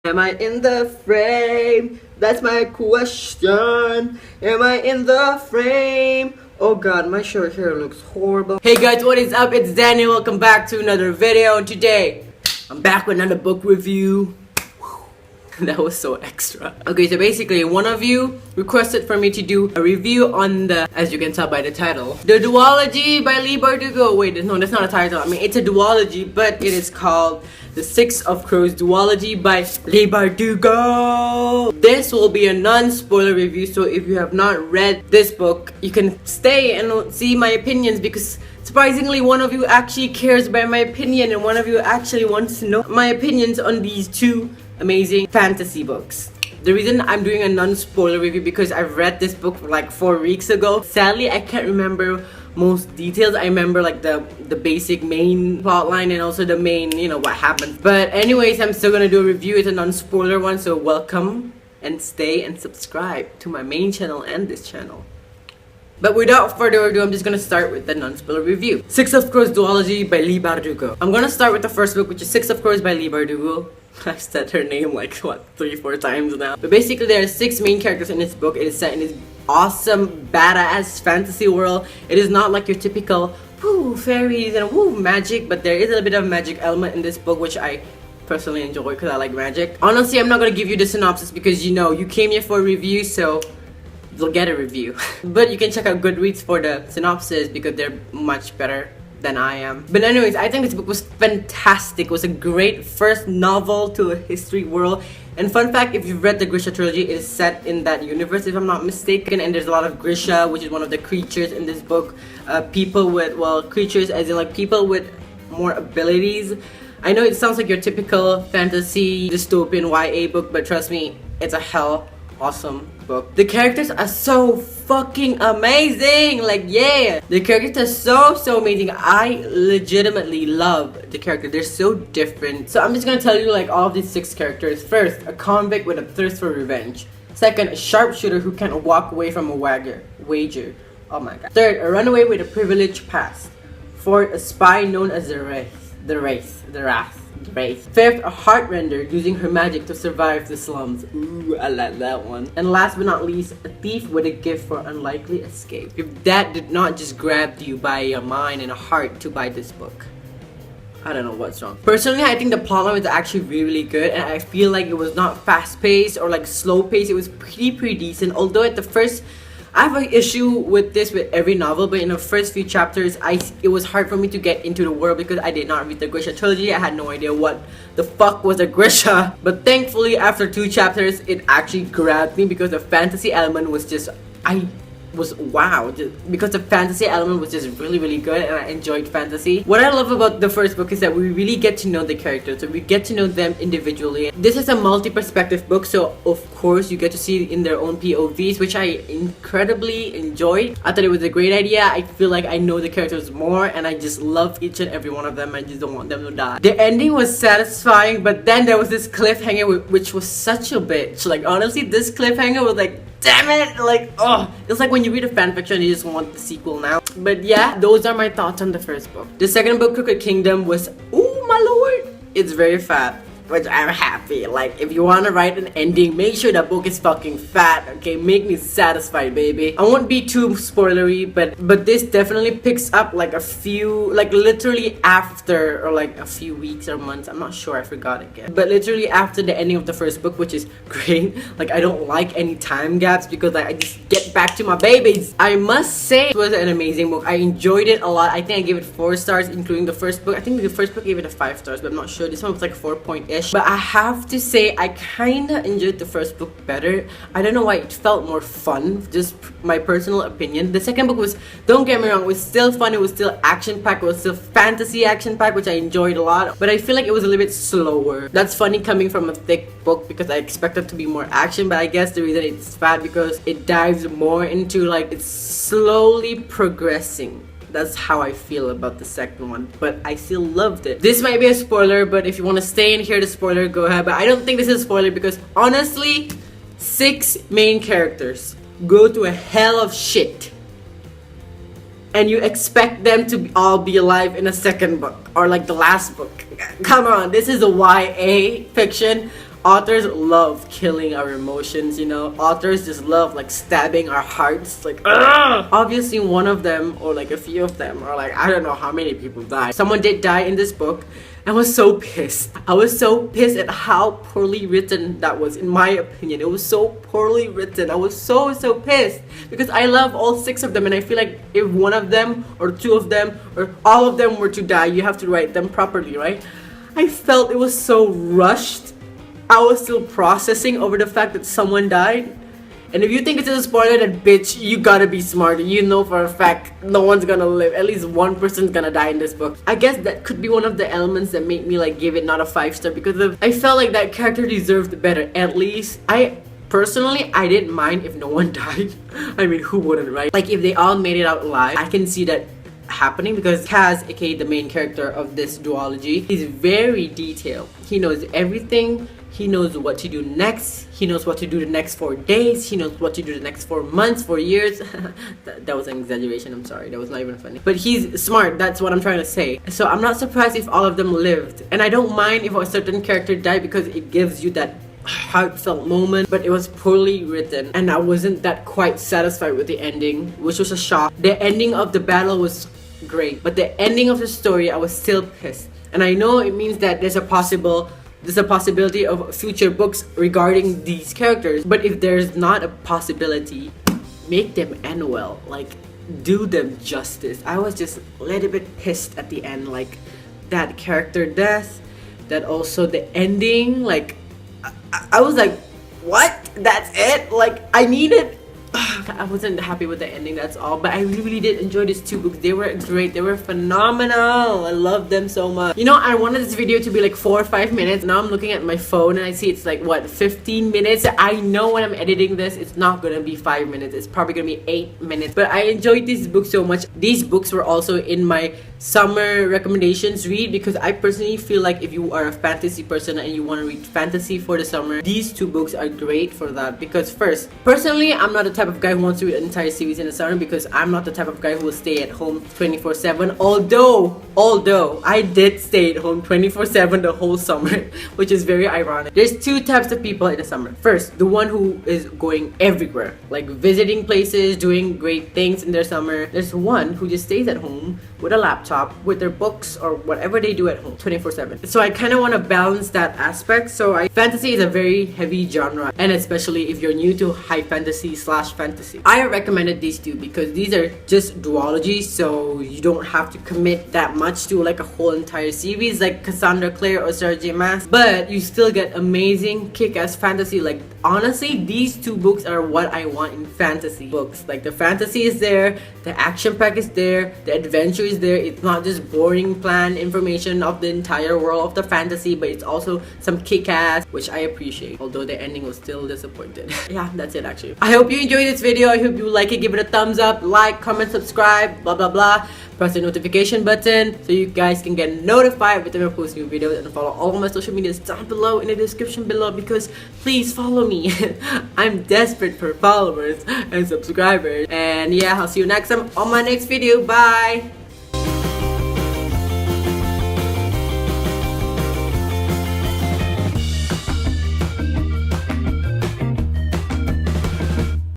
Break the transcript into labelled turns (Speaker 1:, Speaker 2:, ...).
Speaker 1: Am I in the frame? That's my question. Am I in the frame? Oh god, my short hair looks horrible. Hey guys, what is up? It's Danny. Welcome back to another video. And today, I'm back with another book review. That was so extra. Okay, so basically, one of you requested for me to do a review on the, as you can tell by the title, The Duology by Leigh Bardugo. Wait, no, that's not a title. I mean, it's a duology, but it is called The Six of Crows Duology by Leigh Bardugo. This will be a non-spoiler review, so if you have not read this book, you can stay and see my opinions because surprisingly, one of you actually cares about my opinion and one of you actually wants to know my opinions on these two amazing fantasy books. The reason I'm doing a non-spoiler review because I've read this book like 4 weeks ago. Sadly, I can't remember most details. I remember like the basic main plot line and also the main, what happens. But anyways, I'm still gonna do a review. It's a non-spoiler one, so welcome and stay and subscribe to my main channel and this channel. But without further ado, I'm just gonna start with the non-spoiler review. Six of Crows Duology by Leigh Bardugo. I'm gonna start with the first book, which is Six of Crows by Leigh Bardugo. I've said her name like, 3-4 times now. But basically, there are 6 main characters in this book. It is set in this awesome, badass fantasy world. It is not like your typical, woo, fairies and woo, magic. But there is a bit of magic element in this book, which I personally enjoy because I like magic. Honestly, I'm not gonna give you the synopsis because you came here for a review, so you'll get a review. But you can check out Goodreads for the synopsis because they're much better than I am. But anyways, I think this book was fantastic. It was a great first novel to a history world. And fun fact, if you've read the Grisha trilogy, it is set in that universe if I'm not mistaken. And there's a lot of Grisha, which is one of the creatures in this book. People with, creatures as in like people with more abilities. I know it sounds like your typical fantasy dystopian YA book, but trust me, it's a hell awesome book. The characters are so fucking amazing. Like, yeah, the characters are so amazing. I legitimately love the characters. They're so different. So I'm just gonna tell you like all of these 6 characters. First, a convict with a thirst for revenge. Second, a sharpshooter who can't walk away from a wager. Oh my god. Third, a runaway with a privileged past. Fourth, a spy known as the Wrath. Fifth, a heartrender using her magic to survive the slums. Ooh, I like that one. And last but not least, a thief with a gift for unlikely escape. If that did not just grab you by your mind and a heart to buy this book, I don't know what's wrong. Personally, I think the plotline was actually really good, and I feel like it was not fast-paced or like slow-paced. It was pretty decent. Although at the first, I have an issue with this with every novel, but in the first few chapters, it was hard for me to get into the world because I did not read the Grisha trilogy. I had no idea what the fuck was a Grisha. But thankfully, after 2 chapters, it actually grabbed me because the fantasy element was just, wow, because the fantasy element was just really good and I enjoyed fantasy. What I love about the first book is that we really get to know the characters, so we get to know them individually. This is a multi-perspective book, so of course you get to see in their own POVs, which I incredibly enjoyed. I thought it was a great idea. I feel like I know the characters more and I just love each and every one of them. I just don't want them to die. The ending was satisfying, but then there was this cliffhanger which was such a bitch. Like honestly, this cliffhanger was like, damn it, like, oh, it's like when you read a fanfiction and you just want the sequel now. But yeah, those are my thoughts on the first book. The second book, Crooked Kingdom, was, oh my lord, it's very fat, which I'm happy. Like, if you want to write an ending, make sure that book is fucking fat, okay? Make me satisfied, baby. I won't be too spoilery, but this definitely picks up like a few, like literally after, or like a few weeks or months, I'm not sure, I forgot again. But literally after the ending of the first book, which is great. Like, I don't like any time gaps because like I just get back to my babies. I must say, it was an amazing book. I enjoyed it a lot. I think I gave it 4 stars, including the first book. I think the first book gave it a 5 stars, but I'm not sure. This one was like 4.8. But I have to say, I kinda enjoyed the first book better. I don't know why, it felt more fun, just my personal opinion. The second book was, don't get me wrong, it was still fun, it was still action-packed, it was still fantasy action-packed, which I enjoyed a lot. But I feel like it was a little bit slower. That's funny coming from a thick book because I expected to be more action, but I guess the reason it's fat because it dives more into like, it's slowly progressing. That's how I feel about the second one, but I still loved it. This might be a spoiler, but if you want to stay and hear the spoiler, go ahead. But I don't think this is a spoiler because honestly, 6 main characters go to a hell of shit and you expect them to all be alive in a second book or like the last book. Come on, this is a YA fiction. authors love killing our emotions, you know. Authors just love like stabbing our hearts, like ugh! Obviously one of them, or like a few of them, or like I don't know how many people died. Someone did die in this book. I was so pissed. I was so pissed at how poorly written that was, in my opinion. It was so poorly written. I was so pissed because I love all 6 of them, and I feel like if one of them or 2 of them or all of them were to die, you have to write them properly, right? I felt it was so rushed. I was still processing over the fact that someone died. And if you think it's a spoiler, then bitch, you gotta be smart. You know for a fact no one's gonna live. At least one person's gonna die in this book. I guess that could be one of the elements that made me like give it not a 5-star, because I felt like that character deserved better. At least personally, I didn't mind if no one died. I mean, who wouldn't, right? Like if they all made it out alive, I can see that happening, because Kaz, aka the main character of this duology, is very detailed. He knows everything. He knows what to do next. He knows what to do the next 4 days. He knows what to do the next 4 months, 4 years. that was an exaggeration, I'm sorry. That was not even funny. But he's smart, that's what I'm trying to say. So I'm not surprised if all of them lived. And I don't mind if a certain character died, because it gives you that heartfelt moment. But it was poorly written, and I wasn't that quite satisfied with the ending, which was a shock. The ending of the battle was great, but the ending of the story, I was still pissed. And I know it means that there's a possibility of future books regarding these characters, but if there's not a possibility, make them end well, like do them justice. I was just a little bit pissed at the end, like that character death, that also the ending, like I was like, what? That's it? Like I needed I wasn't happy with the ending, that's all. But I really did enjoy these 2 books. They were great. They were phenomenal. I love them so much. You know, I wanted this video to be like 4 or 5 minutes. Now I'm looking at my phone and I see it's like, what, 15 minutes? I know when I'm editing this, it's not gonna be 5 minutes. It's probably gonna be 8 minutes. But I enjoyed these books so much. These books were also in my summer recommendations read, because I personally feel like if you are a fantasy person and you want to read fantasy for the summer, these 2 books are great for that. Because first, personally, I'm not the type of guy who wants to read an entire series in the summer, because I'm not the type of guy who will stay at home 24/7. Although I did stay at home 24/7 the whole summer, which is very ironic. There's 2 types of people in the summer. First, the one who is going everywhere, like visiting places, doing great things in their summer. There's one who just stays at home with a laptop, with their books or whatever they do at home 24/7. So I kind of want to balance that aspect. So fantasy is a very heavy genre, and especially if you're new to high fantasy / fantasy, I recommended these 2 because these are just duologies, so you don't have to commit that much to like a whole entire series like Cassandra Clare or Sarah J Maas, but you still get amazing kick-ass fantasy. Like honestly, these 2 books are what I want in fantasy books. Like the fantasy is there, the action pack is there, the adventure is there. It's not just boring planned information of the entire world of the fantasy, but it's also some kick-ass, which I appreciate, although the ending was still disappointed. Yeah, that's it actually. I hope you enjoyed this video. I hope you like it. Give it a thumbs up, like, comment, subscribe, blah blah blah. Press the notification button so you guys can get notified every time I post new videos, and follow all of my social medias down below in the description below, because please follow me. I'm desperate for followers and subscribers. And yeah, I'll see you next time on my next video. Bye.